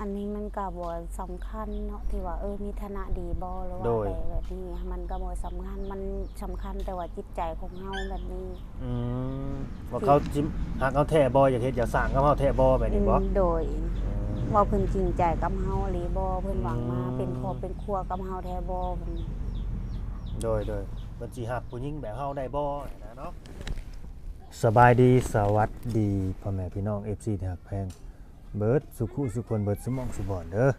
อันนี้มันก็บ่สำคัญเนาะที่ว่ามีฐานะดีบ่หรือว่าโดยอะไรแบบนี้มันก็บ่สำคัญมันสำคัญแต่ว่าจิตใจของเฮาแบบนี้อืมว่าเขาจิหากเขาแท้บ่อยากเฮ็ดอยากสร้างกับเฮาแท้บ่แบบนี้บ่โดยอืมว่าเพิ่นจริงใจกับเฮาหรือบ่เพิ่นหวังมาเป็นครอบอืมเป็นครัวกับเฮาแท้บ่แบบนี้โดยเพิ่นสิฮักผู้หญิงแบบเฮาได้บ่นะเนาะสบายดีสวัสดีพ่อแม่พี่น้อง FC ที่ฮักแพงเบิดสุขุสุคนเบิดสมองสุบอนเด้อ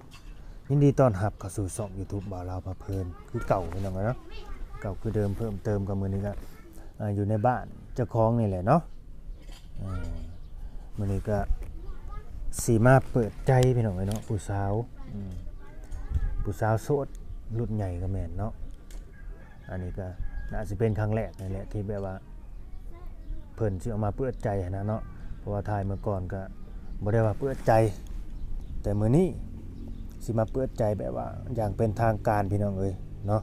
ยินดีต้อนรับเข้าสู่ช่อง YouTube บ่าวลาวพาเพลินคือเก่าพี่น้องเนาะเก่าคือเดิมเพิ่มเติมกับมื้อนี้ก็อยู่ในบ้านเจ้าของนี่แหละเนาะอ่ามื้อนี้ก็สิมาเปิดใจพี่น้องเนาะผู้สาวผู้สาวโสดรุ่นใหญ่ก็แม่นเนาะอันนี้ก็น่าสิเป็นครั้งแรกนี่แหละที่แบบว่าเพิ่นสิออกมาเปิดใจนะเนาะเพราะว่าถ่ายเมื่อก่อนก็บ่ได้ว่าเปิดใจแต่มื้อนี้สิมาเปิดใจแบบว่าอย่างเป็นทางการพี่น้องเอ้ยเนาะ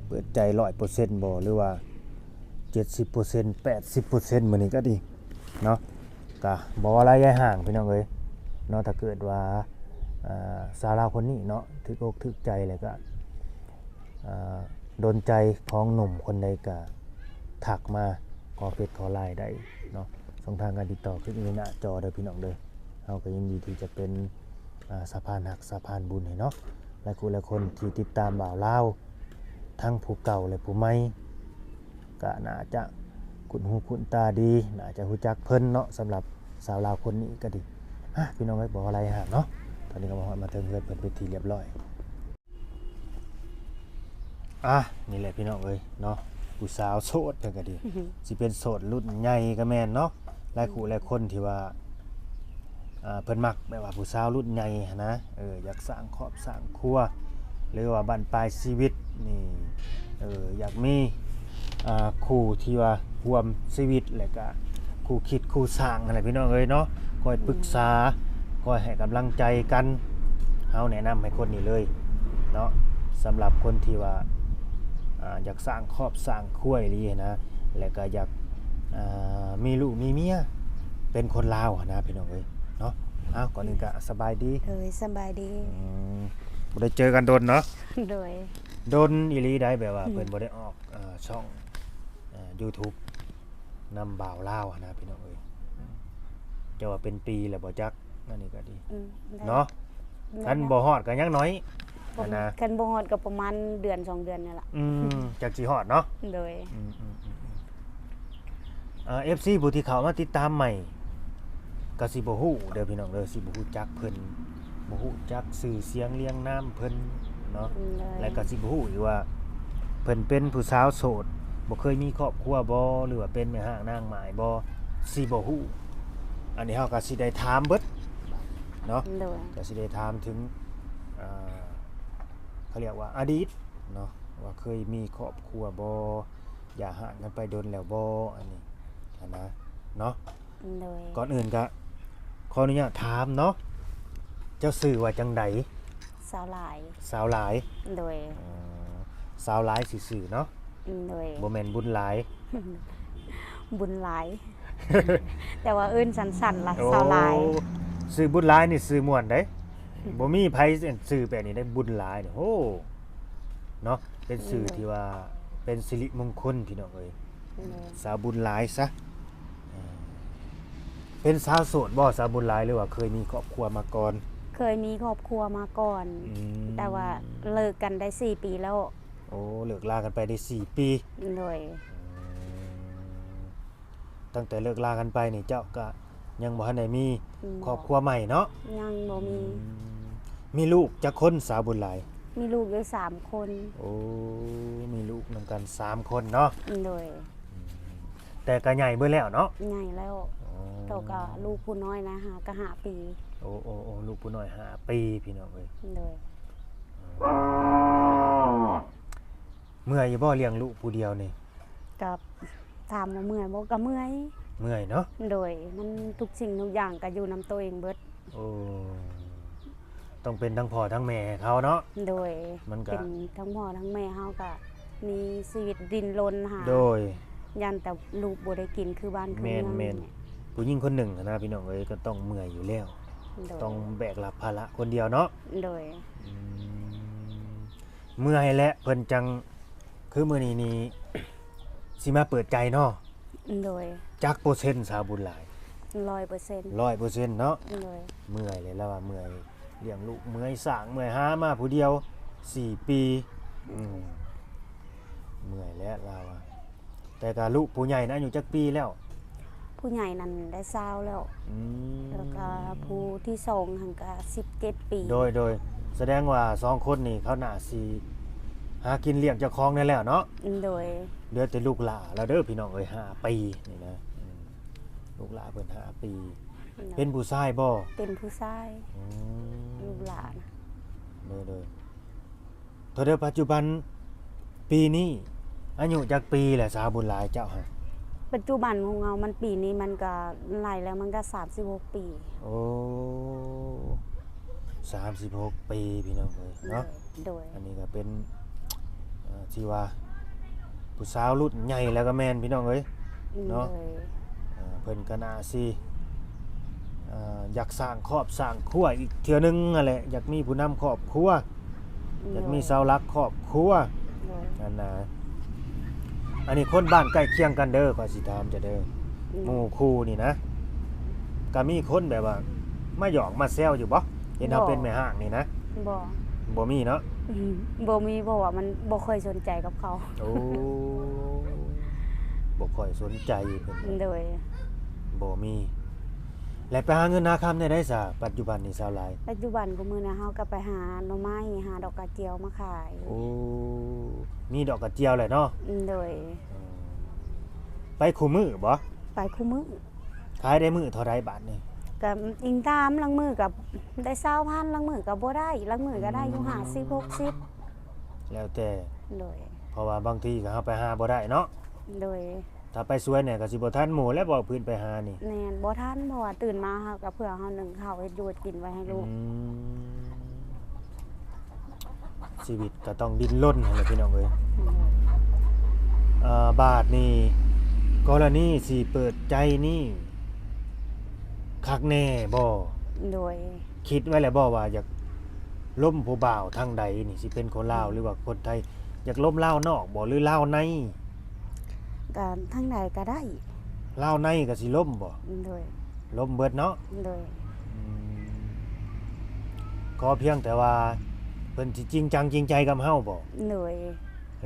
เปิดใจ 100% บ่หรือว่า 70% 80% มื้อนี้ก็ดีเนาะก็บ่อะไรยายห่างพี่น้องเอ้ยเนาะถ้าเกิดว่าสาวลาวคนนี้เนาะถึกอกถึกใจแล้วก็โดนใจของหนุ่มคนใดก็ทักมาขอเฟซขอไลน์ได้เนาะช่องทางการติดต่อขึ้นอยู่หน้าจอเด้อพี่น้องเด้อเฮาก็ยินดีที่จะเป็นสะพานหักสะพานบุญให้เนาะหลายคนที่ติดตามบ่าวลาวทั้งผู้เก่าและผู้ใหม่ก็น่าจะคุ้นหูคุ้นตาดีน่าจะรู้จักเพิ่นเนาะสำหรับสาวลาวคนนี้ก็ดีพี่น้องเอ้ยบ่อะไรห่างเนาะตอนนี้ก็มาถึงเฮือนเพิ่นเป็นที่เรียบร้อยนี่แหละพี่น้องเอ้ยเนาะผู้สาวโสดเพิ่นก็ดี สิเป็นโสดรุ่นใหญ่ก็แม่นเนาะหลายคนที่ว่าเพิ่นมักแบบว่าผู้สาวรุ่นใหญ่หั้นนะอยากสร้างครอบสร้างครัวหรือว่าบั้นปลายชีวิตนี่อยากมีคู่ที่ว่าร่วมชีวิตแล้วก็คู่คิดคู่สร้างอะไรพี่น้องเอ้ยเนาะคอยปรึกษาคอยให้กำลังใจกันเฮาแนะนำให้คนนี้เลยเนาะสำหรับคนที่ว่าอยากสร้างครอบสร้างครัวอีหลีนะแล้วก็อยากมีลูกมีเมียเป็นคนลาวนะพี่น้องเอ้ยเนาะก่อนอื่นก็สบายดีสบายดีบ่ได้เจอกันโดนเนาะโดยโดนอีหลีได้แบบว่าเพิ่นบ่ได้ออกช่องYouTube นำบ่าวลาวนะพี่น้องเอ้ยจะว่าเป็นปีแล้วบ่จักนั่นนี่ก็ดีเนาะคันบ่ฮอดก็ยังน้อยนะคันบ่ฮอดก็ประมาณเดือน2เดือนนี่ล่ะจักสิฮอดเนาะโดยFC ผู้ที่เข้ามาติดตามใหม่ก็สิบ่ฮู้เด้อพี่น้องเด้อสิบ่ฮู้จักเพิ่นบ่ฮู้จักชื่อเสียงเรียงนามเพิ่นเนาะแล้วก็สิบ่ฮู้อีกว่าเพิ่นเป็นผู้สาวโสดบ่เคยมีครอบครัวบ่หรือว่าเป็นแม่ฮ้างนางหมายบ่สิบ่ฮู้อันนี้เฮาก็สิได้ถามเบิดเนาะก็สิได้ถามถึงเขาเรียกว่าอดีตเนาะว่าเคยมีครอบครัวบ่อย่าห่างกันไปโดนแล้วบ่อันนี้นะเนาะก่อนอื่นก็ขออนุญาตถามเนาะเจ้าชื่อว่าจังได๋สาวหลายโดยสาวหลายซื่อๆเนาะโดยบ่แม่นบุญหลายบุญหลาย แต่ว่าสั้นๆล่ะสาวหลายชื่อบุญหลายนี่ชื่อม่วนเด้บ่มีไผชื่อแบบนี้ได้บุญหลายนี่โหเนาะเป็นชื่อที่ว่าเป็นสิริมงคลพี่น้องเอ้ยสาวบุญหลายซะเป็นสาวโสดบ่สาวบุญหลายหรือว่าเคยมีครอบครัวมาก่อนเคยมีครอบครัวมาก่อนแต่ว่าเลิกกันได้4ปีแล้วโอ้เลิกลากันไปได้4ปีโดยตั้งแต่เลิกลากันไปนี่เจ้าก็ยังบ่ทันได้มีครอบครัวใหม่เนาะยังบ่มีลูกจักคนสาวบุญหลายมีลูกอยู่3คนโอ้มีลูกนำกัน3คนเนาะโดยแต่ก็ใหญ่เบิดแล้วเนาะใหญ่แล้วเท่ากับลูกผู้น้อยนะก็5ปีโอ้ลูกผู้น้อย5ปีพี่น้องเอ้ยโดยเมื่อยบ่เลี้ยงลูกผู้เดียวนี่กับถามว่าเมื่อยบ่ก็เมื่อยเนาะโดยมันทุกสิ่งทุกอย่างก็อยู่นำตัวเองเบิดโอ้ต้องเป็นทั้งพ่อทั้งแม่เขาเนาะโดยมันก็เป็นทั้งพ่อทั้งแม่เฮาก็มีชีวิตดิ้นรนหาโดยยันแต่ลูกบ่ได้กินคือบ้านคือเมืองแม่นผู้หญิงคนหนึ่งนะพี่น้องเอ้ยก็ต้องเมื่อยอยู่แล้ว โดย ต้องแบกรับภาระคนเดียวเนาะ โดย อืมเมื่อยและเพิ่นจังคือมื้อนี้นี่ สิมาเปิดใจเนาะ โดย จักเปอร์เซ็นต์สาวบุญหลาย 100% 100%เนาะ โดย เมื่อยเลยแล้วว่าเมื่อยเลี้ยงลูกเมื่อยสร้างเมื่อยหามาผู้เดียว 4 ปีเมื่อยแล้วเราอะแต่ก็ลูกผู้ใหญ่นะอายุจักปีแล้ว ผู้ใหญ่นั้นได้เศร้าแล้ว อืม แล้วก็ผู้ที่สองหังก็17 ปี โดยแสดงว่า2คนนี่เขาน่าสิหากินเลี้ยงเจ้าของได้แล้วเนาะ โดย เดือแต่ลูกหลาแล้วเด้อพี่น้องเอ้ย5 ปีนี่นะลูกหลาเพิ่น5 ปี เป็นผู้ชายบ่ เป็นผู้ชาย อืม ลูกหลาน โดยตอนเดียวปัจจุบันปีนี้อายุจักปีแหละสาวบุญหลายเจ้าฮะ ปัจจุบันของเรามันปีนี้มันก็ไล่แล้วมันก็36 ปี โอ้36 ปีพี่น้องเอ้ยเนาะ โดย อันนี้ก็เป็นที่ว่าผู้สาวรุ่นใหญ่แล้วก็แม่นพี่น้องเอ้ย เนาะ โดย เพิ่นก็น่าสิอยากสร้างครอบสร้างครัวอีกเทื่อนึงนั่นแหละอยากมีผู้นำครอบครัวอยากมีเสาหลักครอบครัว โดย นั่นนะอันนี้คนบ้านใกล้เคียงกันเด้อขอสิถามจะเด้อหมู่คู่นี่นะก็มีคนแบบว่ามาหยอกมาแซวอยู่บ่เห็นเฮาเป็นแม่ห้างนี่นะ บ่ บ่มีเนาะ บ่มีเพราะว่ามันบ่ค่อยสนใจกับเขา โอ้บ่ค่อยสนใจเพิ่น โดย บ่มี และไปหาเงินหาคำได้ซะปัจจุบันนี่สาวหลาย ปัจจุบันก็มื้อนะเฮาก็ไปหาหน่อไม้หาดอกกระเจียวมาขาย โอ้มีดอกกระเจียวแหละเนาะ โดย ไปคู่มือบ่ ไปคู่มื้อ ขายได้มื้อเท่าใดบาทนี่ ก็อิงตามลังมือกับได้20,000ลังมือก็บ่ได้ลังมือก็ได้อยู่50 60 แล้วแต่ โดย เพราะว่าบางทีก็เฮาไปหาบ่ได้เนาะ โดย ถ้าไปสวยเนี่ยก็สิบ่ทันหมู่แล้วบ่พื้นไปหานี่ แม่นบ่ทันเพราะว่าตื่นมาเฮาก็เพื่อเฮานึ่งข้าวเฮ็ดอยู่เฮ็ดกินไว้ให้ลูก ชีวิตก็ต้องดิ้นรนนั่นแหละพี่น้องเอ้ยบาทนี่กรณีสิเปิดใจนี่คักแน่บ่ โดย คิดไว้แล้วบ่ว่าอยากล้มผู้บ่าวทางใดนี่สิเป็นคนลาวหรือว่าคนไทยอยากล้มลาวนอกบ่หรือลาวใน ก็ทางใดก็ได้ ลาวในก็สิล้มบ่ โดย ล้มเบิดเนาะ โดย ขอเพียงแต่ว่าเพิ่นสิจริงจังจริงใจกับเฮาบ่ โดย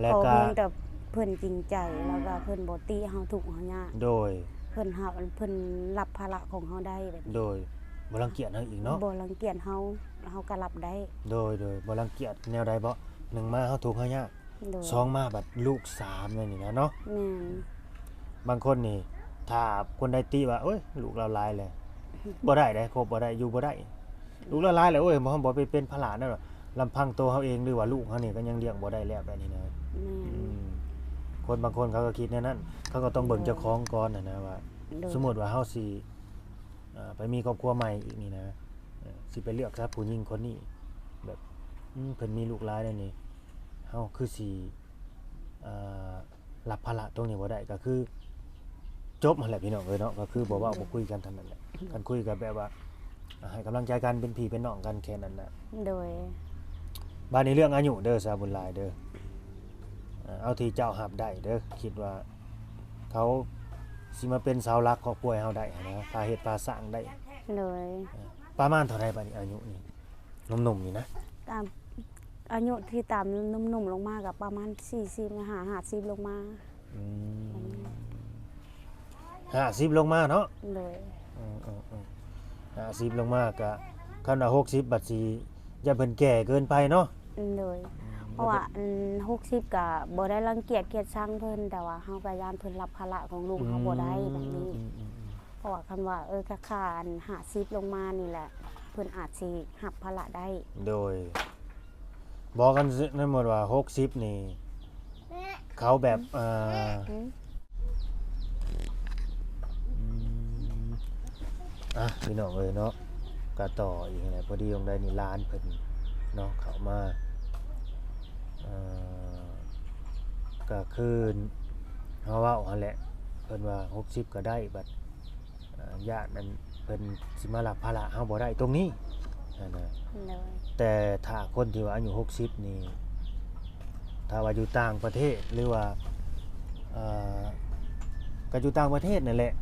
แล้ว พอ ก็ เพียงแต่เพิ่นจริงใจแล้วก็เพิ่นบ่ติเฮาทุกข์เฮายาก โดย เพิ่นรับภาระของเฮาได้แบบนี้ โดยบ่รังเกียจเฮาอีกเนาะ บ่รังเกียจเฮาก็รับได้ โดยบ่รังเกียจแนวใดบ่หนึ่งมาเฮาทุกข์เฮายาก โดย สองมาบัดลูกสามนั่นนี่นะเนาะ แม่น บางคนนี่ถ้าคนใดติว่าโอ้ยลูกเราหลายแล้วบ่ได้เด้คบบ่ได้อยู่บ่ได้ลูกเราหลายแล้วโอ้ยบ่ไปเป็นภาระนั่นหรอกลำพังตัวเฮาเองหรือว่าลูกเฮานี่ก็ยังเลี้ยงบ่ได้แล้วแบบนี้นะ แม่น คนบางคนเขาก็คิดแนวนั้นเขาก็ต้องเบิ่งเจ้าของก่อนนะว่า โดย สมมุติว่าเฮาสิไปมีครอบครัวใหม่อีกนี่นะสิไปเลือกซะผู้หญิงคนนี้แบบเพิ่นมีลูกหลายแล้วนี่เฮาคือสิรับภาระตรงนี้บ่ได้ก็คือจบหั่นแหละพี่น้องเอ้ยเนาะก็คือบ่เว้าบ่คุยกันเท่านั้นแหละกันคุยกันแบบว่าให้กำลังใจกันเป็นพี่เป็นน้องกันแค่นั้นน่ะ โดย บ้านนี้เรื่องอายุเด้อสาวบุญหลายเด้อเอาที่เจ้ารับได้เด้อคิดว่าเขาสิมาเป็นเสาหลักครอบครัวให้เฮาได้นะพาเฮ็ดพาสร้างได้ โดย ประมาณเท่าไหร่บัดนี้อายุนี่หนุ่มๆนี่นะ ตามอายุที่ตามหนุ่มๆลงมาก็ประมาณ40นะ50ลงมา 50ลงมาเนาะ โดย 50ลงมาก็คันว่า60บัดสิอย่าเพิ่นแก่เกินไปเนาะ โดยเพราะว่า60ก็บ่ได้รังเกียจเกลียดชังเพิ่นแต่ว่าเฮาก็ย่านเพิ่นรับภาระของลูกเฮาบ่ได้แบบนี้ เพราะว่าคันว่าค่าอัน50ลงมานี่แหละเพิ่นอาจสิรับภาระได้ โดยบอกกันนั่นหมดว่า60นี่เขาแบบพี่น้องเอ้ยเนาะก็ต่ออีกแหละพอดีตรงใดนี่ร้านเพิ่นเนาะเข้ามาก็คือเฮาเว้าหั่นแหละเพิ่นว่า60ก็ได้บัดญาตินั้น เพิ่นสิมารับภาระเฮาบ่ได้ตรงนี้นั่นน่ะ โดย แต่ถ้าคนที่ว่าอายุ60นี่ถ้าว่าอยู่ต่างประเทศหรือว่าเอ่อก็อยู่ต่างประเทศนั่นแหละ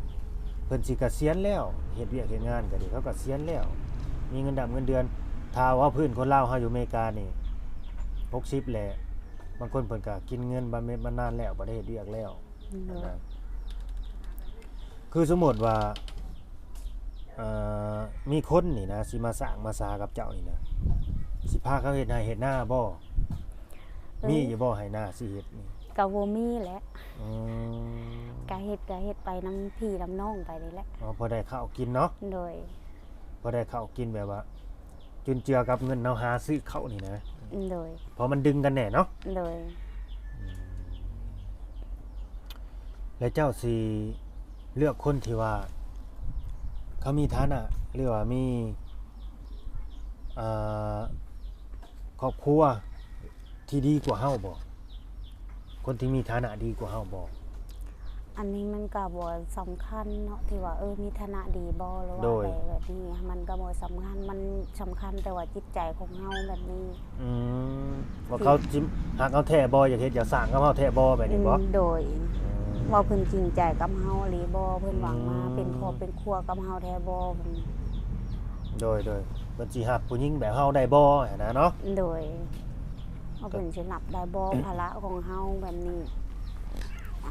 เพิ่นสิเกษียณแล้วเฮ็ดเวียกเฮ็ดงานก็ดีเขาเกษียณแล้วมีเงินดำเงินเดือนถ้าว่าพื้นคนลาวเฮาอยู่อเมริกานี่60แหละบางคนเพิ่นก็กินเงินบำเหน็จบำนาญแล้วบ่ได้เฮ็ดเวียกแล้ว โดย นะคือสมมติว่ามีคนนี่นะสิมาสร้างมาสากับเจ้านี่นะสิพาเขาเฮ็ดให้เฮ็ดหน้าบ่มีอยู่บ่ให้หน้าสิเฮ็ดนี่ ก็บ่มีแหละ อืม ก็เฮ็ดไปนำพี่นำน้องไปนี่แหละ อ๋อพอได้ข้าวกินเนาะ โดย พอได้ข้าวกินแบบว่า จุนเจือกับเงินเฮาหาซื้อข้าวนี่นะ โดย เพราะมันดึงกันแน่เนาะ โดย แล้วเจ้าสิเลือกคนที่ว่า เขามีฐานะหรือว่ามีเอ่อครอบครัวที่ดีกว่าเฮาบ่คนที่มีฐานะดีกว่าเฮาบ่ อันนี้มันก็บ่สำคัญเนาะที่ว่ามีฐานะดีบ่หรือว่า โดย อะไรแบบนี้มันก็บ่สำคัญมันสำคัญแต่ว่าจิตใจของเฮาแบบนี้ อืมว่าเขาจิหากเอาแท้บ่อยากเฮ็ดอยากสร้างกับเฮาแท้บ่แบบนี้บ่ โดย อืม ว่าเพิ่นจริงใจกับเฮาหรือบ่เพิ่นหวังมาเป็นครอบเป็นครัวกับเฮาแท้บ่เพิ่น โดยเพิ่นสิฮับผู้หญิงแบบเฮาได้บ่นะเนาะ โดยว่าเพิ่นสิรับได้บ่ภาระของเฮาแบบนี้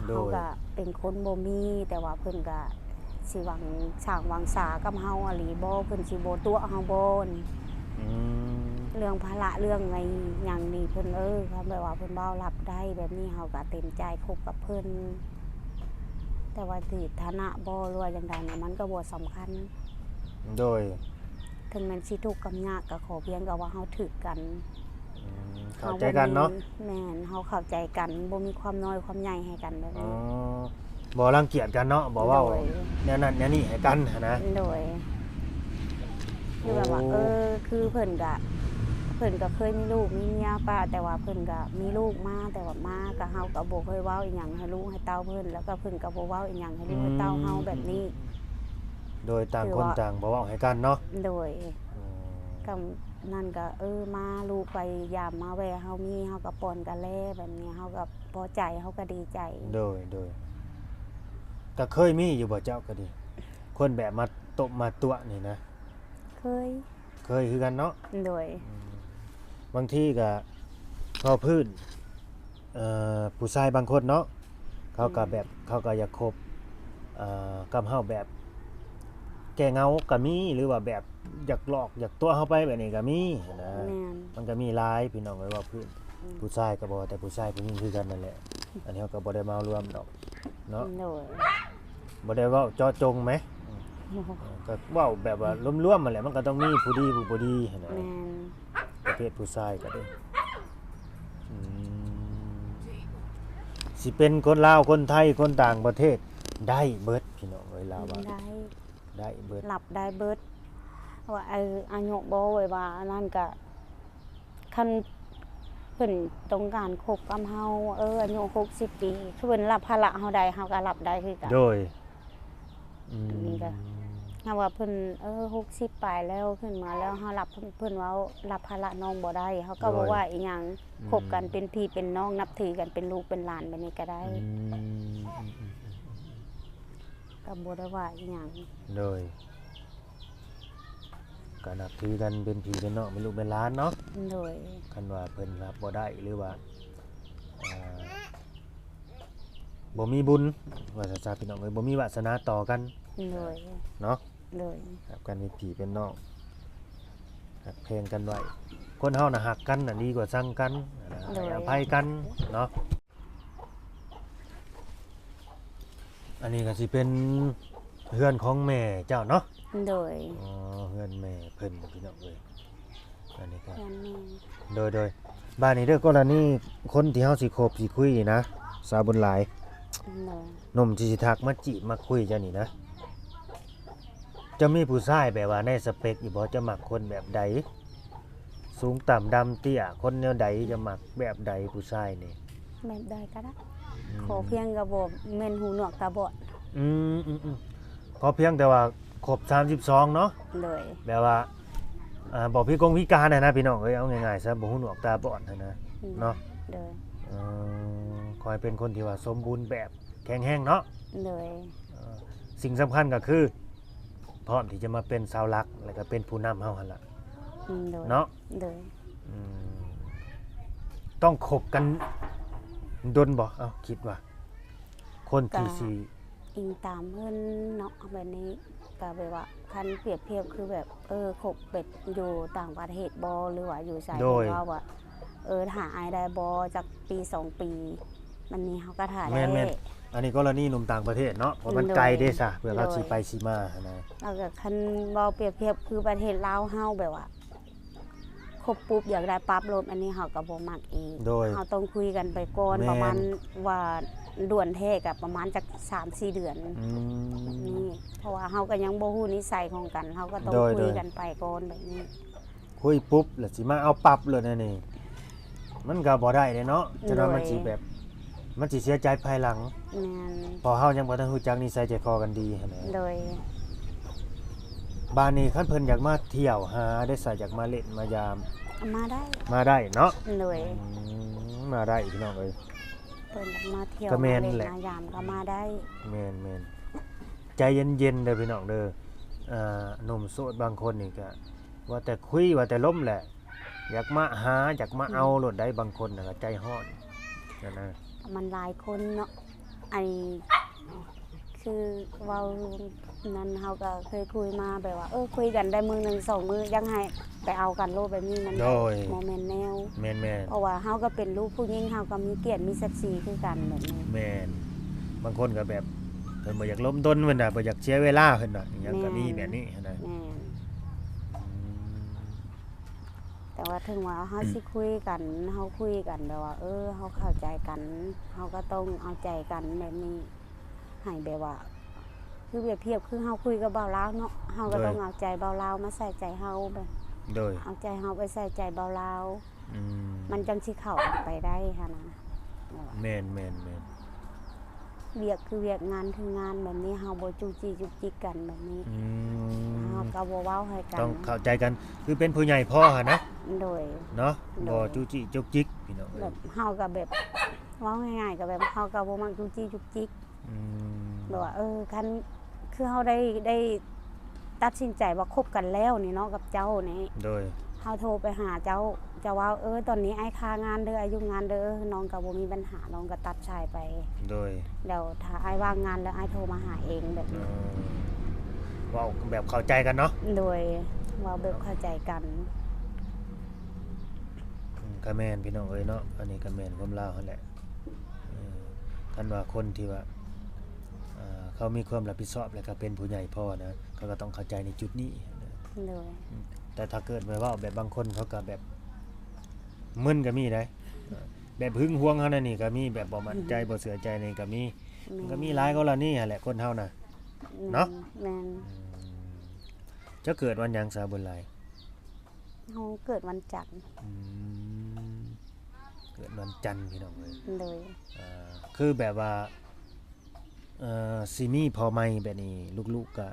โดย เฮาก็เป็นคนบ่มีแต่ว่าเพิ่นก็สิหวังสร้างหวังสากับเฮาอะหลีบ่เพิ่นสิบ่ตัวเฮาบ่นี่ อืม เรื่องภาระเรื่องไงหยังนี่เพิ่นเขาแบบว่าเพิ่นเว้ารับได้แบบนี้เฮาก็เต็มใจคบกับเพิ่นแต่ว่าสิฐานะบ่หรือว่าจังใดเนี่ยมันก็บ่สำคัญ โดย ถึงแม้นสิทุกข์กับยากก็ขอเพียงก็ว่าเฮาถึกกัน เข้าใจกันเนาะ แม่นเฮาเข้าใจกันบ่มีความน้อยความใหญ่ให้กันแบบ อ๋อ นี้ บ่รังเกียจกันเนาะบ่เว้า โดย แนวนั้นแนวนี้ให้กันหันนะ โดยคือแบบว่า โอ้ คือเพิ่นก็เคยมีลูกมีเมียป้าแต่ว่าเพิ่นก็มีลูกมาแต่ว่ามาก็เฮาก็บ่เคยเว้าอีหยังให้ลูกให้เต้าเพิ่นแล้วก็เพิ่นก็บ่เว้าอีหยังให้ลูกให้เต้าเฮาแบบนี้ โดยต่าง คือ คน ว่า ต่างบ่เว้าให้กันเนาะ โดย อืม ก็นั่นก็มาลูกไปยามมาแวะเฮามีเฮาก็ป้อนกันแลแบบนี้เฮาก็พอใจเฮาก็ดีใจ โดยก็เคยมีอยู่บ่เจ้าก็ดี คนแบบมาตบมาตัวนี่นะ เคย เคยคือกันเนาะ โดย บางทีก็พอพื้นผู้ชายบางคนเนาะเขาก็แบบเขาก็อยากคบกับเฮาแบบแก้เหงาก็มีหรือว่าแบบอยากหลอกอยากตัวเฮาไปแบบนี้ก็มีนะ แม่น มันก็มีหลายพี่น้องเอ้ยว่าพื้น อืม ผู้ชายก็บ่แต่ผู้ชายผู้หญิงคือกันนั่นแหละอันนี้เขาก็บ่ได้มารวมดอกเนาะ โดย บ่ได้เว้าเจาะจงไหมก็เว้าแบบว่ารวมๆมาแหละมันก็ต้องมีผู้ดีผู้บ่ดีหั้นนะ แม่น ประเภทผู้ชายก็ได้อืมสิเป็นคนลาวคนไทยคนต่างประเทศได้เบิดพี่น้องเอ้ยลาวว่า ได้ ได้เบิด หลับได้เบิดว่าอายุบ่ไว้ว่าอันนั้นก็คันเพิ่นต้องการคบกับเฮาอายุ60 ปีคือเพิ่นรับภาระเฮาได้เฮาก็รับได้คือกัน โดยอืม อันนี้ก็ ถ้าว่าเพิ่น60ปลายแล้วขึ้นมาแล้วเฮารับเพิ่นเว้ารับภาระน้องบ่ได้เฮาก็บ่ว่าอีหยังคบกันเป็นพี่เป็นน้องนับถือกันเป็นลูกเป็นหลานแบบนี้ก็ได้ อืม ก็บ่ได้ว่าอีหยัง โดยก็นับถือกันเป็นพี่เป็นน้องเป็นลูกเป็นหลานเนาะ โดย คันว่าเพิ่นรับบ่ได้หรือว่าอ่าบ่มีบุญว่าซะพี่น้องเอ้ยบ่มีวาสนาต่อกัน โดย เนาะ โดย ครับกันเป็นพี่เป็นน้องหักเพลงกันไว้คนเฮาน่ะหักกันน่ะดีกว่าสั่งกันนะให้อภัยกันเนาะอันนี้ก็สิเป็นเฮือนของแม่เจ้าเนาะ โดย อ๋อเฮือนแม่เพิ่นพี่น้องเอ้ยอันนี้ก็ แค่นี้ โดยบ้านนี้เด้อกรณีคนที่เฮาสิคบสิคุยนี่นะสาวบุญหลาย โดย หนุ่มที่สิทักมาจีบมาคุยเจ้านี่นะจะมีผู้ชายแบบว่าในสเปคอยู่บ่จะมักคนแบบใดสูงต่ำดำเตี้ยคนแนวใดจะมักแบบใดผู้ชายนี่ แบบใดก็ได้ขอเพียงก็บ่แม่นหูหนวกตาบอด อืมขอเพียงแต่ว่า ครบ32เนาะ เลย แบบว่าบ่พิกงพิการนะพี่น้องเอ้ยเอาง่ายๆซะบ่หูหนวกตาบอดนะเนาะ เลย ขอให้เป็นคนที่ว่าสมบูรณ์แบบแข็งแรงเนาะ เลย สิ่งสำคัญก็คือพร้อมที่จะมาเป็นสาวหลักแล้วก็เป็นผู้นำเฮาหั่นล่ะ เลย เนาะ เลย ต้องคบกันดนบ่เอาคิดว่า คนที่สิ อิงตามเพิ่นเนาะแบบนี้ก็แบบว่าคันเปรียบเทียบคือแบบคบเป็ดอยู่ต่างประเทศบ่หรือว่าอยู่ไส โดย ว่าหาอายได้บ่จักปี2ปีมันนี้เฮาก็ถ่าย แม่ ได้ นอันนี้กรณีหนุ่มต่างประเทศเนาะเพราะมัน โดย ไกลเด้ซะเพื่อเขา โดย สิไปสิมาหั่นนะ แล้วก็คันบ่เปรียบเทียบคือประเทศลาวเฮาแบบว่าคบปุ๊บอยากได้ปั๊บลดอันนี้เฮาก็บ่มักอีก โดย เฮาต้องคุยกันไปก่อน แม่น ประมาณว่าด่วนแท้ก็ประมาณจัก 3-4 เดือน อืม นี่เพราะว่าเฮาก็ยังบ่ฮู้นิสัยของกันเฮาก็ต้อง โดย คุ โด ย ย กันไปก่อนแบบนี้ คุยปุ๊บแล้วสิมาเอาปรับเลยนะนี่มันก็บ่ได้เด้เนาะฉะนั้นมันสิแบบมันสิเสียใจภายหลัง แม่น พอเฮายังบ่ทันรู้จักนิสัยใจคอกันดีหั่นแหละ โดย บ้านนี้คันเพิ่นอยากมาเที่ยวหาได้สายอยากมาเล่นมายาม เอามาได้ มาได้เนาะ โดย มาได้พี่น้องเอ้ย เพิ่นอยากมาเที่ยว ก็แม่น มาเล่น แหละ มายามก็มาได้ แม่นใจเย็นๆเด้อพี่น้องเด้อหนุ่มโสดบางคนนี่ก็ว่าแต่คุยว่าแต่ล้มแหละ อยากมาหาอยากมาเอาโลดได้บางคนน่ะก็ใจฮ้อนนั่นนะ มันหลายคนเนาะไอคือเว้านั้นเฮาก็เคยคุยมาแบบว่าคุยกันได้มื้อหนึง2มื้อยังให้ไปเอากันโลดแบบนี้มัน โดย บ่แม่นแนว แม่น เพราะว่าเฮาก็เป็นลูกผู้หญิงเฮาก็มีเกียรติมีศักดิ์ศรีคือกันแบบนี้ แม่นบางคนก็แบบเพิ่นบ่อยากล้มต้นเพิ่นน่ะบ่อยากเสียเวลาเพิ่นน่ะอิหยังก็มีแบบนี้หั่นน่ะ แม่นแต่ว่าถึงว่าเฮาสิคุยกันเฮาคุยกันแบบว่าเฮาเข้าใจกันเฮาก็ต้องเอาใจกันแบบนี้ให้แบบว่า คือเปรียบเทียบคือเฮาคุยกับเบาลาวเนาะเฮาก็ต้องเอาใจเบาลาวมาใส่ใจเฮาแบบ โดย เอาใจเฮาไปใส่ใจเบาลาว อืม มันจังสิเข้ากันไปได้ค่ะนะ แม่น เวียกคือเวียกงานคืองานแบบนี้เฮาบ่จู้จี้จุกจิกกันแบบนี้ อื เฮาม ก็บ่เว้าให้กัน ต้องเข้าใจกันคือเป็นผู้ใหญ่พ่อหั่นนะ โดย เนาะ โด บ่ ย จุจิจุกจิกพี่น้องเอ้ แบ ย บเฮาก็แบบเว้าง่ายๆก็แบบเฮาก็บ่มักจู้จี้จุกจิก อืม แบบว่าคันคือเฮาได้ตัดสินใจว่าคบกันแล้วนี่เนาะกับเจ้านี่ โดย เฮาโทรไปหาเจ้าว่าตอนนี้ไอ้ค่างานเด้ออายุงานเด้อน้องก็บ่มีปัญหาน้องก็ตัดสายไป โดย แล้วถ้าไอ้ว่างงานแล้วไอ้โทรมาหาเองแบบ เอ่ นี้ อเว้าแบบเข้าใจกันเนาะ โดยเว่าแบบเข้าใจกัน ก็แม่นพี่น้องเอ้ยเนาะอันนี้ก็แม่นความลาวหั่นแหละคันว่าคนที่ว่าเขามีความรับผิดชอบแล้วก็เป็นผู้ใหญ่พ่อนะเขาก็ต้องเข้าใจในจุดนี้นะ โดย แต่ถ้าเกิดแบบว่าแบบบางคนเขาก็แบบมึนก็มีได้แบบหึงหวงเฮานั่นนี่ก็มีแบบบ่มั่นใจบ่เชื่อใจนี่ก็มีมันก็มีหลายกรณีหั่นแหละคนเฮาน่ะ เนาะ แม่น จะเกิดวันหยังสาบุญหลาย เฮาเกิดวันจันทร์ เกิดวันจันทร์พี่น้องเอ้ย โดย คือแบบว่าสิมีพ่อใหม่แบบนี้ลูกๆก็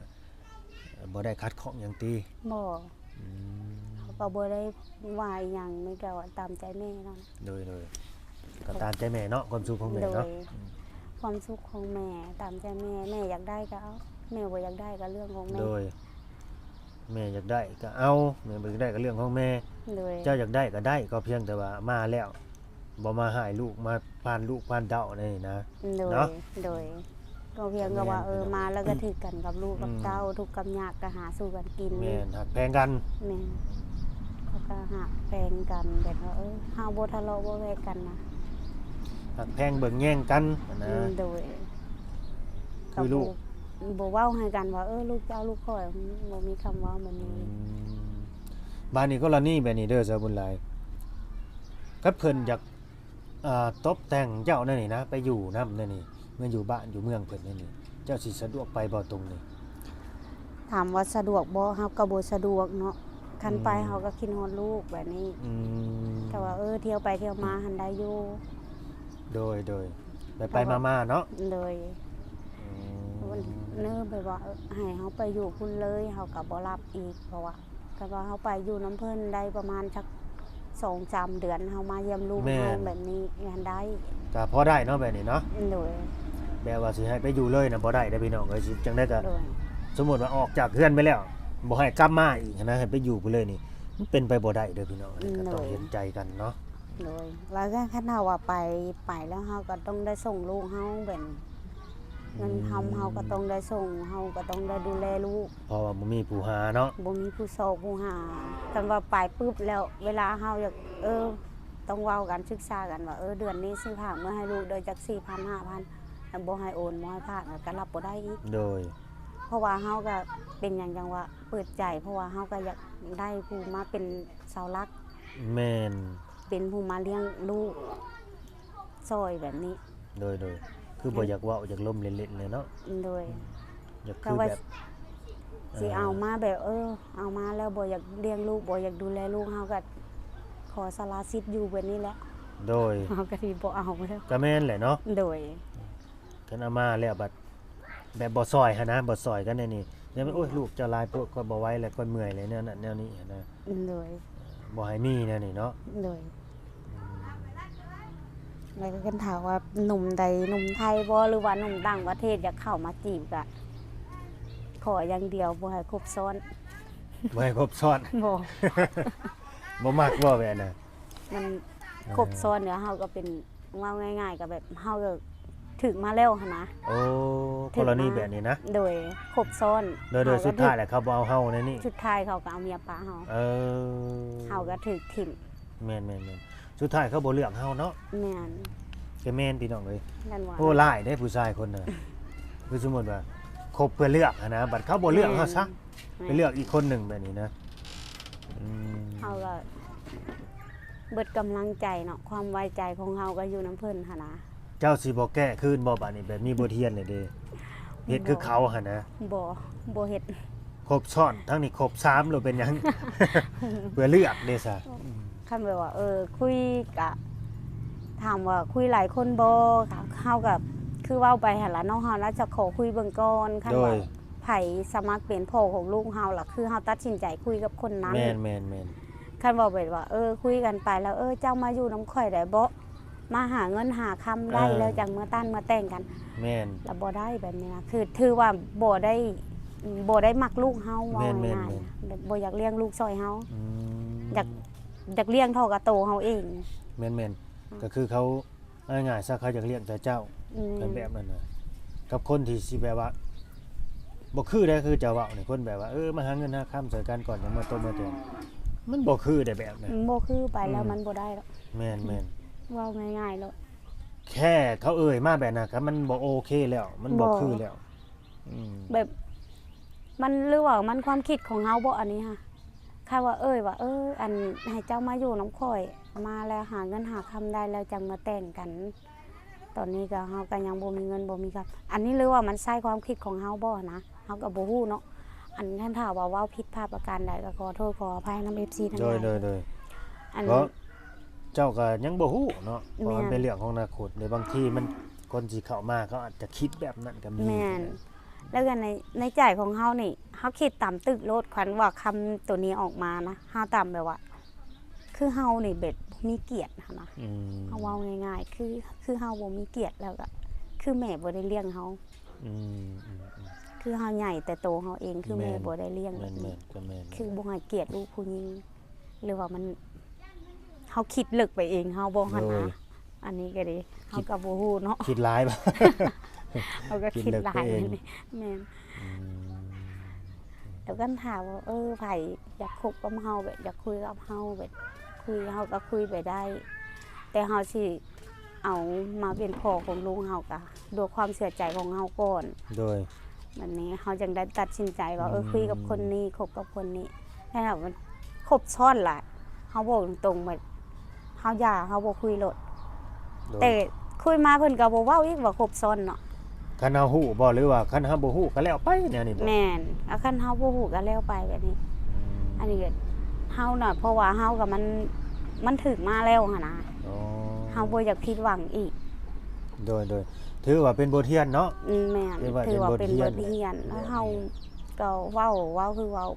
บ่ได้คัดของหยังติ บ่ อืม เขาก็บ่ได้ว่าอีหยังไม่ก็ว่าตามใจแม่เนาะ โดยก็ตามใจแม่เนาะความสุขของแม่ โด เนาะ ยความสุขของแม่ตามใจแม่แม่อยากได้ก็เอาแม่บ่อยากได้ก็เรื่องของแม่ โดยแม่อยากได้ก็เอาแม่บ่อยากได้ก็เรื่องของแม่ โดย เจ้าอยากได้ก็ได้ก็เพียงแต่ว่ามาแล้วบ่มาหายลูกมาพานลูกพานเต้านี่นะ โดย เนาะ โดยก็เพียงก็ว่า แม่น มาแล้วก็ถือกันกับลูกกับเต้าทุกข์กับยากก็หาสู้กันกิน แม่นหักแพงกัน แม่นเขาก็หักแพงกันแบบว่าเฮาบ่ทะเลาะบ่แวกกันนะ หักแพงเบิ่งแย่งกันนะ โดย คือลูก บ่เว้าให้กันว่าลูกเจ้าลูกข่อยบ่มีคำเว้าแบบนี้ บ้านนี้ก็ละนี่แบบนี้เด้อสาบุญหลายก็เพิ่นอยากตบแต่งเจ้านั่นนี่นะไปอยู่นำนั่นนี่เมื่ออยู่บ้านอยู่เมืองเพิ่นนั่นนี่เจ้าสิสะดวกไปบ่ตรงนี่ ถามว่าสะดวกบ่เฮาก็บ่สะดวกเนาะคันไปเฮาก็คิดฮอดลูกแบบนี้ แต่ว่าเที่ยวไปเที่ยวมาหันได้อยู่ โดยไปๆมาๆเนาะ เลย อืม เนื้อไปว่าให้เฮาไปอยู่พุ่นเลยเฮาก็บ่รับอีกเพราะว่าก็ว่าเฮาไปอยู่น้ำเพิ่นได้ประมาณสัก 2-3 เดือนเฮามาเยี่ยมลูกเฮาแบบนี้งานได้ ก็พอได้เนาะแบบนี้เนาะ โดย แบบว่าสิให้ไปอยู่เลยน่ะบ่ได้เด้อพี่น้องเอ้ยสิจังได๋ก็ โดย สมมุติว่าออกจากเฮือนไปแล้วบ่ให้กลับมาอีกนะให้ไปอยู่ไปเลยนี่มันเป็นไปบ่ได้เด้อพี่น้องอันนี้ก็ต้องเห็นใจกันเนาะ โดยแล้วก็คันเฮาว่าไปแล้วเฮาก็ต้องได้ส่งลูกเฮาเป็นเงินทำเฮาก็ต้องได้ส่งเฮาก็ต้องได้ดูแลลูก เพราะว่าบ่มีผู้หาเนาะ บ่มีผู้สอบผู้หากันว่าไปปุ๊บแล้วเวลาเฮาอยากต้องเว้ากันศึกษากันว่าเดือนนี้สิพากเมื่อให้ลูกโดยจัก 4,000 5,000แล้วบ่ให้โอนบ่ให้พากก็รับบ่ได้อีก โดย เพราะว่าเฮาก็เป็นหยังจังว่าเปิดใจเพราะว่าเฮาก็อยากได้ผู้มาเป็นเสาหลัก แม่น เป็นผู้มาเลี้ยงลูกซอยแบบนี้ โดยคือบ่อยากเว้าอยากล้มเล่นๆเลยเนาะ โดย อยาก แต่ คือ ว่า แบบ สิเอามาแบบเอามาแล้วบ่อยากเลี้ยงลูกบ่อยากดูแลลูกเฮาก็ขอสละสิทธิ์อยู่แบบนี้แหละ โดย เฮาก็สิบ่เอาแล้ว ก็แม่นแหละเนาะ โดย คันเอามาแล้วบัดแบบบ่ซอยหันนะบ่ซอยกันแน่นี่แล้วมันโอ้ยลูกจะลายปวดก็บ่ไหวแล้วก็เมื่อยเลยแนวนั้นแนวนี้หั้นนะ โดย บ่ให้มีแนวนี้เนาะ โดยแล้วก็กันถามว่าหนุ่มใดหนุ่มไทยบ่หรือว่าหนุ่มต่างประเทศอยากเข้ามาจีบก็ขออย่างเดียวบ่ให้ครบซ้อน บ่ให้ครบซ้อน บ่ บ่มักบ่แบบน่ะ มันครบซ้อนเนี่ยเฮาก็เป็นว่าง่ายๆก็แบบเฮาก็ถึงมาแล้วหั้นนะ โอ้กรณีแบบนี้นะ โดยครบซ้อน โดยสุดท้ายแหละเขาบ่เอาเฮาในนี่ สุดท้ายเขาก็เอาเมียป้าเฮา เออ เฮาก็ถึกถิ่ม แม่นสุดท้ายเขาบ่เลือกเฮาเนาะ แม่น ก็แม่นพี่น้องเอ้ย นั่นว่า โอ้หลายได้ผู้ชายคนน่ะ คือสมมุติว่าคบเพื่อเลือกหั้นนะบัดเขาบ่เลือกเฮาซะไปเลือกอีกคนหนึงแบบนี้นะอืม เฮาก็เบิดกำลังใจเนาะความไว้ใจของเฮาก็อยู่น้ำเพิ่นหั่นนะ เจ้าสิบ่แก้คืนบ่บัดนี้แบบมีบทเรียนเลยเด้เฮ็ดคือเขาหั่นนะ บ่เฮ็ด ครบซ้อนทั้งนี้ครบ3แล้วเป็นหยัง เพื่อเลือกเด้ซะ คันแบบว่าคุยกะถามว่าคุยหลายคนบ่ค่ะเฮาก็คือเว้าไปหั่นล่ะเนาะเฮาน่าจะขอคุยเบิ่งก่อนคัน โด ว่าย ไผสมัครเป็นพ่อของลูกเฮาล่ะคือเฮาตัดสินใจคุยกับคนนั้น แม่น คันบอกไปว่าคุยกันไปแล้วเจ้ามาอยู่น้ำข่อยได้บ่มาหาเงินหาคำได้แล้วจังเมื่อตั้นมาแต่งกัน แม่น แล้วบ่ได้แบบนี้นะคือถือว่าบ่ได้มักลูกเฮาว่าง่ายๆนะบ่อยากเลี้ยงลูกซอยเฮา อืม อยากเลี้ยงเท่ากับโตเฮาเอง แม่นก็คือเขาง่ายๆซะเขาอยากเลี้ยงแต่เจ้า อืม เป็นแบบนั้นน่ะกับคนที่สิแบบว่าบ่คือได้คือจะเว้านี่คนแบบว่ามาหาเงินหาค่ำใส่กันก่อนจะมาโตมาแต่งมันบ่คือได้แบบนั้น บ่คือไปแล้วมันบ่ได้หรอก แม่น เว้าง่ายๆแล้ว แค่เขามาแบบนั้นครับมันบ่โอเคแล้ว มันบ่คือแล้วอืม แบบมันหรือว่ามันความคิดของเฮาบ่อันนี้ค่ะค่าว่าว่าอันให้เจ้ามาอยู่น้ำข่อยมาแล้วหาเงินหาคำได้แล้วจังมาแต่งกัน ตอนนี้ก็เฮาก็ยังบ่มีเงินบ่มีครับอันนี้หรือว่ามันใช่ความคิดของเฮาบ่นะเฮาก็บ่ฮู้เนาะอันท่านถามว่าเว้าผิดพลาดประการใดก็ขอโทษขออภัยนำ FC ทั้งห โด ลาย ย โดย อัน เพราะเจ้าก็ยังบ่ฮู้เนาะเพราะมัน แม่น เป็นเรื่องของอนาคตในบางทีมันคนสิเข้ามาเขาอาจจะคิดแบบนั้นก็มี แม่นแล้วก็ในใจของเฮานี่เฮาคิดตามตึกโลดขวัญว่าคำตัวนี้ออกมานะเฮาตามแบบว่า คือเฮานี่เบ็ดบ่มีเกียรตินะ อืม เฮาเว้าง่ายๆคือเฮาบ่มีเกียรติแล้วก็คือแม่บ่ได้เลี้ยงเฮา อืม คือเฮาใหญ่แต่โตเฮาเองคือแม่บ่ได้เลี้ยงแบ แม่ บ น นี้ ก็แม่น คือบ่ให้เกียรติลูกผู้หญิงหรือว่ามันเฮาคิดลึกไปเองเฮาบ่หันนะอันนี้ก็ดีเฮาก็บ่ฮู้เนาะ คิดร้ายบ่ เฮาก็คิดหลาย คิดลึกไปเอง นี่แม่น อืม แล้วก็ถามว่าไผอยากคบกับเฮาแบบอยากคุยกับเฮาแบบคุยเฮาก็คุยไปได้ แต่เฮาสิเอามาเป็นพ่อของลูกเฮาก็ด้วยความเสียใจของเฮาก่อน โดย แบบนี้เฮาจึงได้ตัดสินใจว่าคุยกับคนนี้คบกับคนนี้แล้วถ้ามันคบซ้อนล่ะเฮาบอกตรงๆแบบเฮาอย่าเฮาบ่คุยโลด โดย แต่คุยมาเพิ่นก็บ่เว้าอีกว่าคบซ้อนเนาะ คันเฮาฮู้บ่หรือว่าคันเฮาบ่ฮู้ก็แล้วไปแนวนี้บ่ แม่นเอาคันเฮาบ่ฮู้ก็แล้วไปแบบนี้ อันนี้ก็เฮาน่ะเพราะว่าเฮากับมันถึกมาแล้วหั่นนะ อ๋อ เฮาบ่อยากผิดหวังอีก โดย ถือว่าเป็นบทเรียนเนาะ แม่น ถือว่า ถือว่า เป็ เป็น น บบ ท ท เรี เรี ย ย น นแล้วเฮาก็เว้าคือเว้า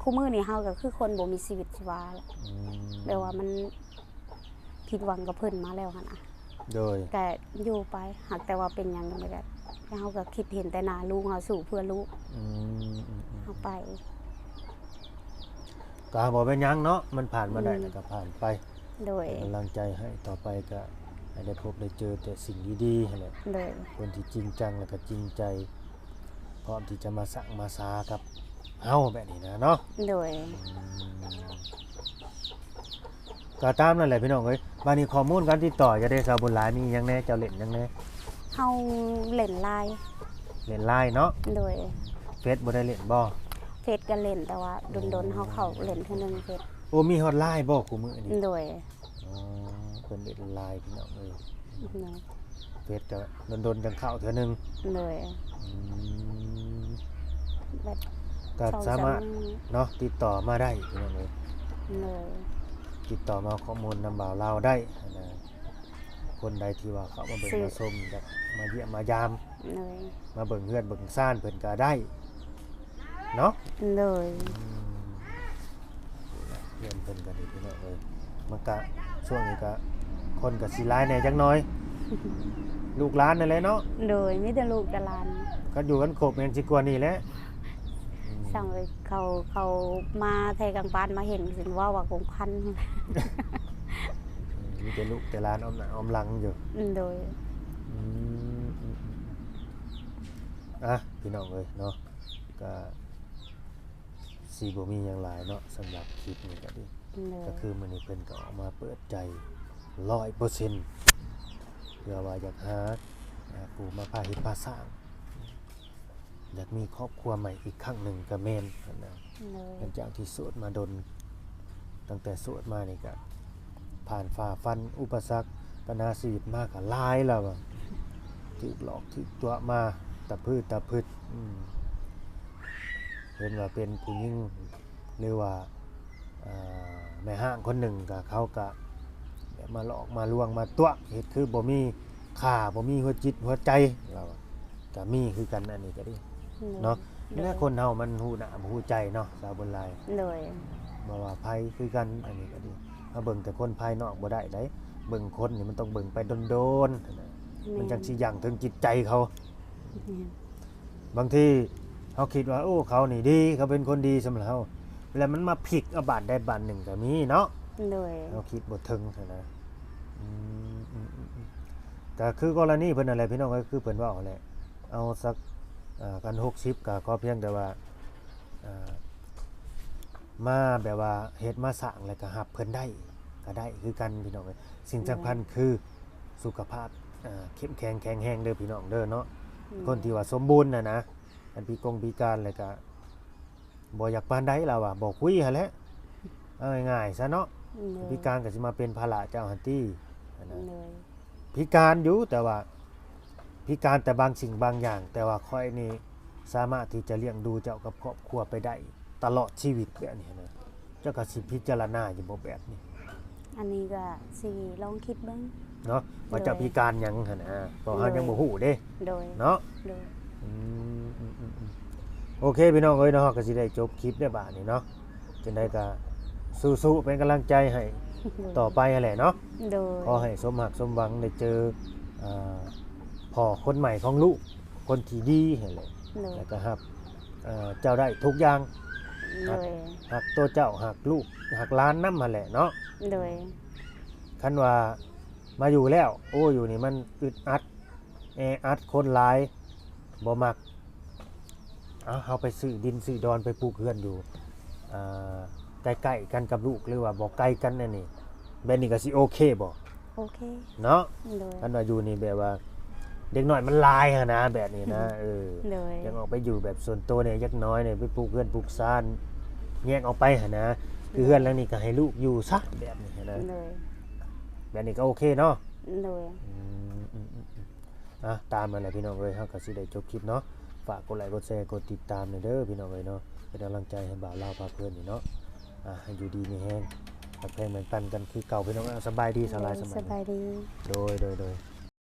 คู่มื้อนี้เฮาก็คือคนบ่มีชีวิตชีวาแล้ว อืม แปลว่ามันผิดหวังกับเพิ่นมาแล้วหั่นน่ะ โดย แต่อยู่ไปหากแต่ว่าเป็นหยังก็ไม่ได้แล้วเฮาก็คิดเห็นแต่หน้าลูกเฮาสู้เพื่อลูก อืม เฮาไป ก็บ่เป็นหยังเนาะมันผ่านมาได้แล้วก็ผ่านไป โดย เป็นกำลังใจให้ต่อไปก็ให้ได้พบได้เจอแต่สิ่งดีๆนั่นแหละ โดย คนที่จริงจังแล้วก็จริงใจพร้อมที่จะมาสักมาสากับเฮาแบบนี้นะเนาะ โดย ก็ตามนั่นแหละพี่น้องเอ้ยบัดนี้ข้อมูลการติดต่อจะได้สาวบุญหลายมีหยังแน่เจ้าเล่นหยังแน่ เฮาเล่นไลน์ เล่นไลน์เนาะ โดย เฟซบ่ได้เล่นบ่ เฟซก็เล่นแต่ว่าดนๆเฮาเข้าเล่นเทื่อนึงเฟซ โอ้มีฮอตไลน์บ่กูมื้อนี้ โดย อ๋อเพิ่นเล่นไลน์พี่น้องเอ้ย โดย เฟซก็ดนๆจังเข้าเทื่อนึง โดย อืม แบบ ก็สามารถเนาะติดต่อมาได้พี่น้องเอ้ย โดย ติดต่อมาข้อมูลนำบ่าวเราได้นะคนใดที่ว่าเขามาเบิ่งมาชมอยากมาเยี่ยมมายาม โดย มาเบิ่งเฮือนเบิ่งซ่านเพิ่นก็ได้เนาะ โดย เฮือนเพิ่นก็ดีพี่น้องเอ้ยมันก็ช่วงนี้ก็คนก็สิหลายแหน่จักหน่อย ลูกหลานนั่นแหละเนาะ โดยมีแต่ลูกแต่หลาน ก็อยู่กันครบแม่นสิกว่านี่แหละ สั่งเลยเขามาไทยกลางบ้านมาเห็นสิว่าคงพัน มีแต่ลูกแต่หลานออมหน้าออมหลังอยู่ โดย อืมอ่ะพี่น้องเอ้ยเนาะก็สิบ่มีหยังหลายเนาะสำหรับคลิปนี้ก็ดี โดย ก็คือมื้อนี้เพิ่นก็ออกมาเปิดใจ 100%เพื่อว่าอยากหาผู้มาพาเฮ็ดพาสร้าง อยากมีครอบครัวใหม่อีกครั้งหนึ่งก็แม่นนะ โดย หลังจากที่โสวดมาดนตั้งแต่โสวดมานี่ก็ผ่านฝ่าฟันอุปสรรคปัญหาชีวิตมากก็หลายแล้วอะถูกหลอกถูกตัวมาตะพืชเห็นว่าเป็นผู้หญิงหรือว่าแม่ห้างคนหนึ่งก็เขาก็แบบมาหลอกมาลวงมาตัวเฮ็ดคือบ่มีค่าบ่มีหัวจิตหัวใจเราอะก็มีคือกันอันนี้ก็ดีเนาะนี่แหละคนเฮามันฮู้หน้าบ่ฮู้ใจเนาะสาวบนลาย โดย บ่ว่าภัยคือกันอันนี้ก็ดีมาเบิ่งแต่คนภายนอกบ่ได้เด้เบิ่งคนนี่มันต้องเบิ่งไปโดนๆนะมันจังสิยั่งถึงจิตใจเขา บางทีเขาคิดว่าโอ้เขานี่ดีเขาเป็นคนดีสำหรับเราแล้วมันมาพลิกเอาบาดได้บาดหนึ่งก็มีเนาะ โดย เราคิดบ่ถึงนะก็คือกรณีเพิ่นอะไรพี่น้องก็คือเพิ่นว่าเอาแหละเอาสักกัน60ก็ขอเพียงแต่ว่ามาแบบว่าเฮ็ดมาสร้างแล้วก็รับเพิ่นได้ก็ได้คือกันพี่น้องเอ้ยสิ่งสำคัญคือสุขภาพเข้มแข็งแข็งแรงเด้อพี่น้องเด้อเนาะคนที่ว่าสมบูรณ์นะอันพิการแล้วก็บ่อยากปานใดแล้วอ่ะบ่คุยหั่นแหละเอาง่ายๆซะเนาะพิการก็สิมาเป็นภาระเจ้าหันตี้นะ โดย พิการอยู่แต่ว่าพิการแต่บางสิ่งบางอย่าง แต่ว่าค่อยนี่สามารถที่จะเลี้ยงดูเจ้ากับครอบครัวไปได้ตลอดชีวิตแบบนี้นะเจ้าก็สิพิจารณาอยู่บ่แบบนี้ อันนี้ก็สิลองคิดเบิ่ง เนาะว่าเจ้าพิการหยังหั่นนะเพราะเฮายังบ่ฮู้เด้ โดย เนาะ โดย โอเคพี่น้องเอ้ยเนาะก็สิได้จบคลิปได้บาดนี้เนาะจังได๋ก็สู้ๆเป็นกำลังใจให้ต่อไปนั่นแหละเนาะ โดย ขอให้สมหวังสมหวังได้เจอพ่อคนใหม่ของลูกคนที่ดีนั่นแหละ โดย แล้วก็ฮับเจ้าได้ทุกอย่าง โดย หักตัวเจ้าหักลูกหักหล้านนำหั่นแหละเนาะ โดย คันว่ามาอยู่แล้วโอ้อยู่นี่มันอึดอัดอัดคนหลายบ่มักเฮาไปซื้อดินซื้อดอนไปปลูกเรือนอยู่ใกล้ๆกันกับลูกหรือว่าบ่ไกลกันนั่นนี่แบบนี้ก็สิโอเคบ่ โอเค เนาะ โดย คันว่าอยู่นี่แบบว่าเด็กน้อยมันหลายหั่นนะแบบนี้นะโดย ยังออกไปอยู่แบบส่วนตัวเนี่ยยักน้อยเนี่ยไปปลูกเรือนปลูกซ่านแยกออกไปหั่นนะคือเรือนหลังนี้ก็ให้ลูกอยู่ซะแบบนี้หั่นนะ โดย แบบนี้ก็โอเคเนาะ โดย ตามมาแหละพี่น้องเอ้ยเฮาก็สิได้จบคลิปเนาะฝากกดไลค์กดแชร์กดติดตามหน่อยเด้อพี่น้องเอ้ยเนาะเป็นกำลังใจให้บ่าวลาวพาเพื่อนนี่เนาะให้อยู่ดีมีแฮงรักแพงเหมือนกันกันคือเก่าพี่น้องสบายดีสบาย สบายดี โดย